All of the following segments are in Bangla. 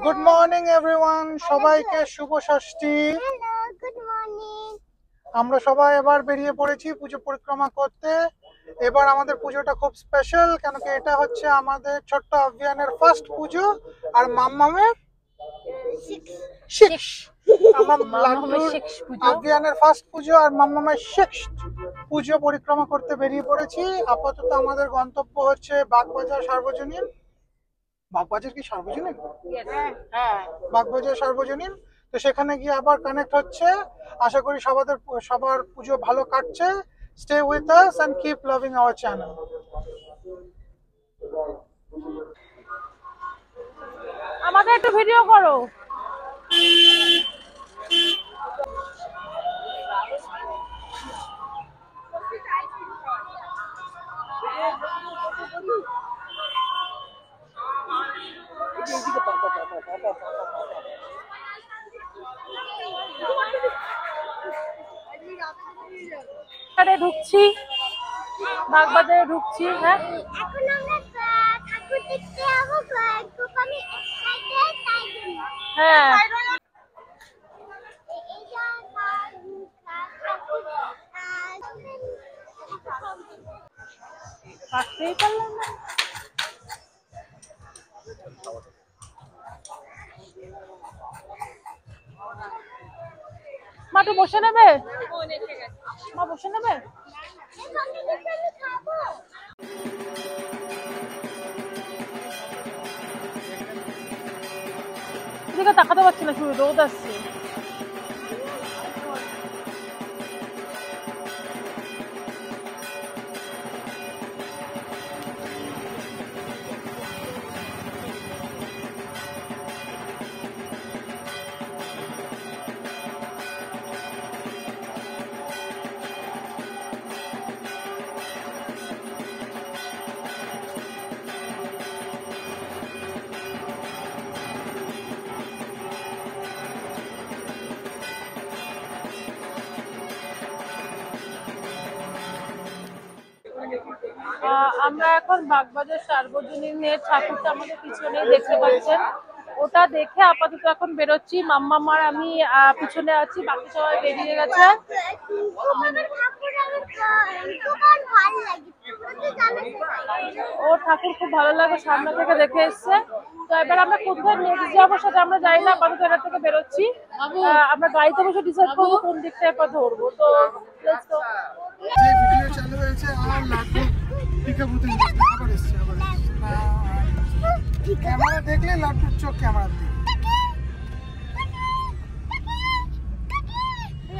গুড মর্নিং এভরিওয়ান, সবাইকে শুভ ষষ্ঠী। Hello, good morning. আমরা সবাই এবার বেরিয়ে পড়েছি পুজো পরিক্রমা করতে। এবার আমাদের পুজোটা খুব স্পেশাল, কেন কি এটা হচ্ছে আমাদের ছোট্ট অভিয়ানের ফার্স্ট পুজো আর মাম্মামের সিক্স। আমার লাড্ডুর অভিয়ানের ফার্স্ট পুজো আর মাম্মামের সিক্সথ পুজো পরিক্রমা করতে বেরিয়ে পড়েছি। আপাতত আমাদের গন্তব্য হচ্ছে বাগবাজার সার্বজনীন। বাগবাজার কি সার্বজনীন? হ্যাঁ, বাগবাজার সার্বজনীন। তো সেখানে গিয়ে আবার কানেক্ট হচ্ছে। আশা করি সবার পুজো ভালো কাটছে। Stay with us and keep loving our channel. আমাদের একটু ভিডিও করো। ঢুকছি, বাগবাজারে ঢুকছি। হ্যাঁ, এখন আমরা ঠাকুর দেখতে যাবো, খুব আমি এক্সাইটেড তাই জন্য। হ্যাঁ, কাটতেই পারলাম না। মা একটু বসে নেবে? মা বসে নেবে? এদিকে তাকাতে পারছি না, শুধু রোদ আসছে। আমরা এখন বাগবাজার সার্বজনীনের ঠাকুরটা আমাদের পিছনে দেখতে পাচ্ছেন, ওটা দেখে আপাতত এখন বেরোচ্ছি। মাম্মামার আমি পিছনে আছি, বাকি সবাই বেরিয়ে গেছে। ও ঠাকুর খুব ভালো লাগে, সামনে থেকে দেখে এসছে। তো এবার আমরা কোথায় নেক্সট যাবো সেটা আমরা জানি না, আপাতত এটা থেকে বেরোচ্ছি। আমরা গাড়িতে বসে ডিসাইড করবো কোন দিকটা এবার ধরবো। তো যে ভিডিও চালু হয়েছে আর লাড্ডু টিকাপুতে আবার এসছে। ক্যামেরা দেখলে লাড্ডুর চোখ ক্যামেরা দিকে।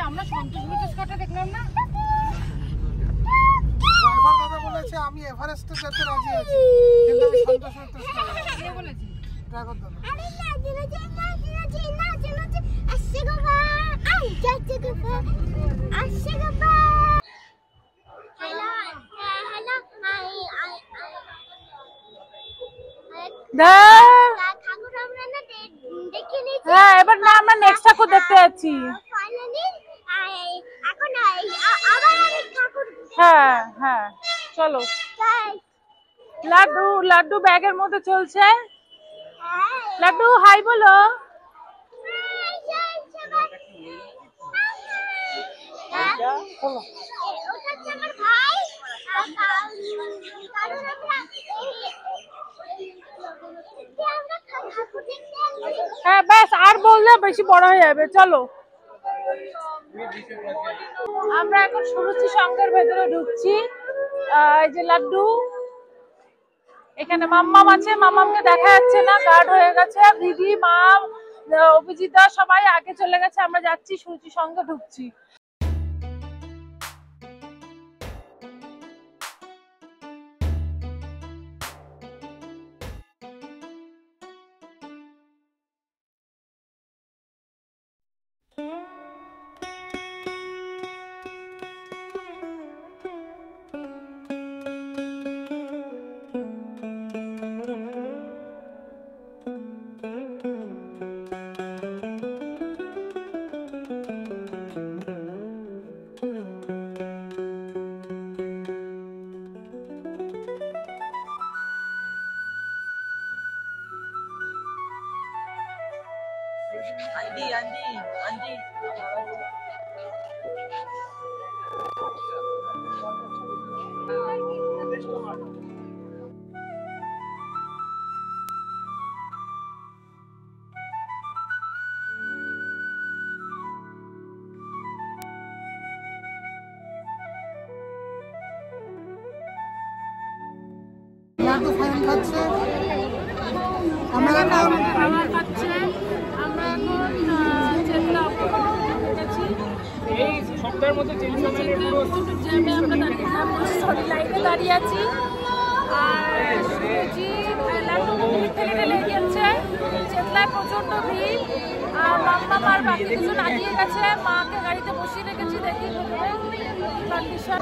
আমরা সন্তোষ বিচুসকাটা দেখলাম না। ড্রাইভার দাদা বলেছে আমি এভারেস্টে যেতে রাজি আছি, কিন্তু আমি সন্তোষ কে বলেছি? ড্রাইভার দাদা। হ্যাঁ, এবার না আমরা নেক্সট ঠাকুর দেখতে যাচ্ছি। হ্যাঁ হ্যাঁ, চলো। লাড্ডু লাড্ডু ব্যাগের মধ্যে চলছে। লাড্ডু হাই বলো। হ্যাঁ ব্যাস, আর বললে বেশি বড় হয়ে যাবে। চলো, আমরা এখন সুরুচি সংঘের ভেতরে ঢুকছি। এই যে লাড্ডু, এখানে মাম্মাম আছে, মাম্মামকে দেখা যাচ্ছে না, গার্ড হয়ে গেছে। দিদি, মা, অভিজিতা সবাই আগে চলে গেছে, আমরা যাচ্ছি সুরুচি সংঘে ঢুকছি। লাড্ডু ফাইন খাচ্ছে, আমরা এখন খাবার খাচ্ছে। আমরা এখন চেতলা গেছি, এই সপ্তাহের মধ্যে জ্যামে আমরা লাইনে দাঁড়িয়ে আছি। আর সুজি লাড্ডু থেকে লেগে যাচ্ছে, চেতলায় প্রচন্ড ভিড়। আর মাম্মা মার বাকি দুজন আগিয়ে গেছে, মাকে গাড়িতে বসিয়ে রেখেছি। দেখি কন্ডিশন।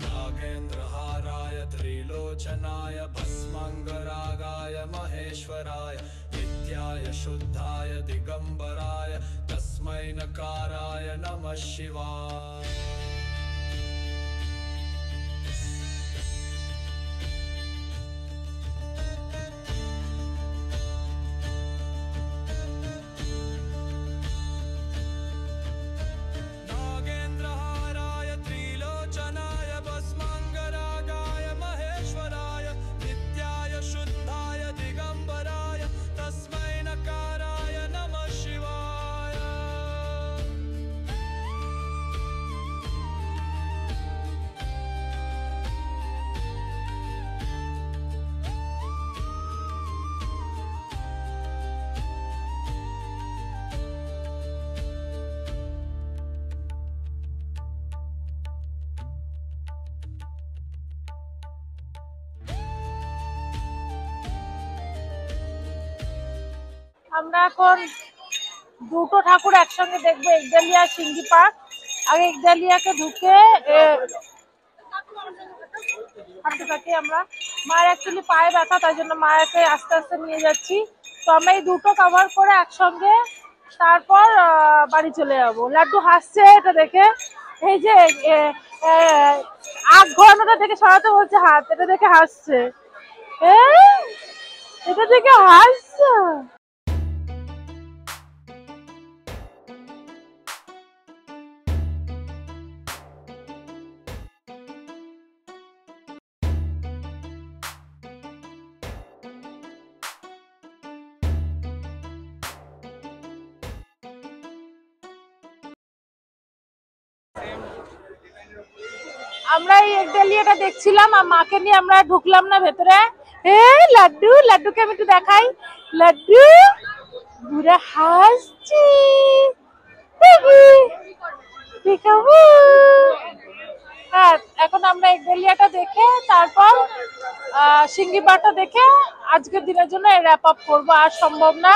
नागेन्द्रहाराय त्रिलोचनाय भस्माङ्गरागाय महेश्वराय नित्याय शुद्धाय दिगम्बराय तस्मै नकाराय नमः शिवाय। नागेन्द्रहाराय त्रिलोचनाय भस्माङ्गरागाय महेश्वराय नित्याय शुद्धाय दिगम्बराय तस्मै नकाराय नमः शिवाय। আমরা এখন দুটো ঠাকুর একসঙ্গে দেখবো, একডালিয়া আর সিঙ্গি পার্ক। আগে একডালিয়াকে ঢুকে হাঁটতে থাকি আমরা। মায়ের অ্যাকচুয়ালি পায়ে ব্যথা, তাই জন্য মায়াকে আস্তে আস্তে নিয়ে যাচ্ছি। তো আমরা এই দুটো কভার করে একসঙ্গে তারপর বাড়ি চলে যাবো। লাড্ডু হাসছে এটা দেখে, এই যে আগ ঘোরানোটা দেখে সরাতে বলছে হাত, এটা দেখে হাসছে, এটা দেখে হাসছে। আমরা এই একডালিয়াটা দেখছিলাম আর মাকে নিয়ে আমরা ঢুকলাম না ভেতরে। লাড্ডু, লাড্ডুকে আমি একটু দেখাই। লাড্ডু ঘুরে হাসছি, হ্যাঁ। এখন আমরা একডালিয়াটা দেখে তারপর সিঙ্গি পাড়টা দেখে আজকের দিনের জন্য র্যাপ আপ করবো। আর সম্ভব না,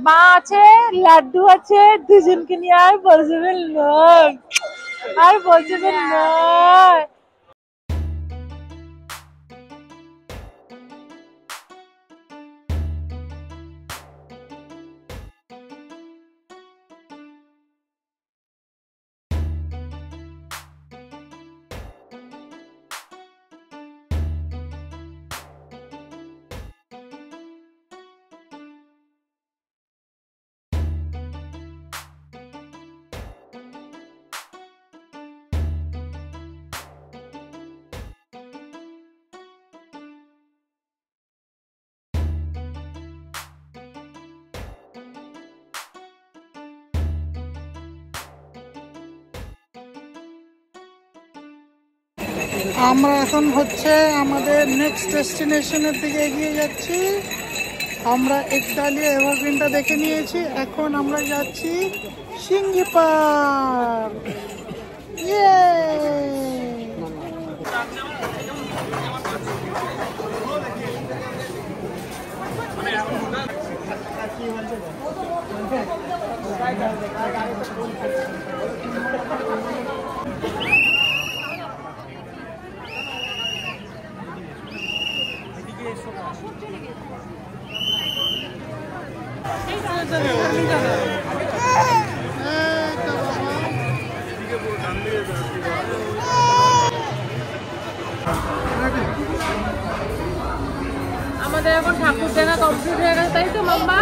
মা আছে, লাড্ডু আছে, দুজনকে নিয়ে আর পসিবল নয়, আর পসিবল নয়। আমরা এখন হচ্ছে আমাদের নেক্সট ডেস্টিনেশনের দিকে এগিয়ে যাচ্ছি। আমরা একডালিয়া এভারগ্রিনটা দেখে নিয়েছি, এখন আমরা যাচ্ছি সিঙ্গি পার্ক। আমাদের এখন ঠাকুর দেখা কমপ্লিট হয়ে গেছে, তাই তো মাম্মা?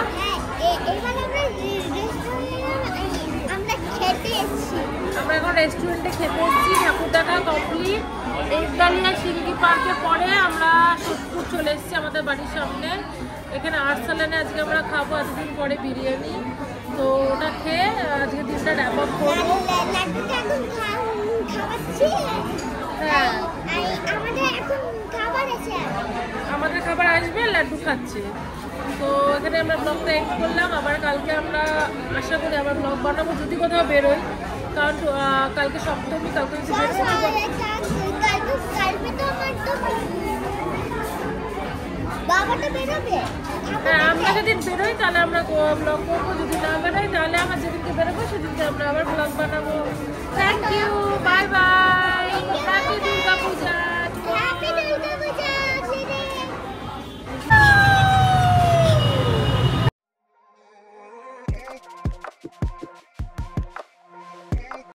আমরা এখন রেস্টুরেন্টে খেতে এসেছি, ঠাকুর দেখা কমপ্লিট। একডালিয়া সিঙ্গি পার্কে পরে আমরা সোদপুর চলে এসেছি আমাদের বাড়ির সামনে। এখানে আর্টসালানে আজকে আমরা খাবো এতদিন পরে বিরিয়ানি, তো ওটা খেয়ে আজকে দিনটা র্যাপ আপ করবো। হ্যাঁ আমাদের খাবার আসবে, লাড্ডু খাচ্ছে। তো এখানে আমরা ব্লগটা এন্ড করলাম। আবার কালকে আমরা আশা করি আবার ব্লগ বানাবো যদি কোথাও বেরোই, কারণ কালকে সপ্তমী, কালকে যদি হ্যাঁ আমরা যদি বেরোই তাহলে আমরা ব্লগ করবো, যদি না বেরোই তাহলে আমার যেদিনকে বেরোবো সেদিনকে আমরা আবার ব্লগ বানাবো। Thank you, bye by.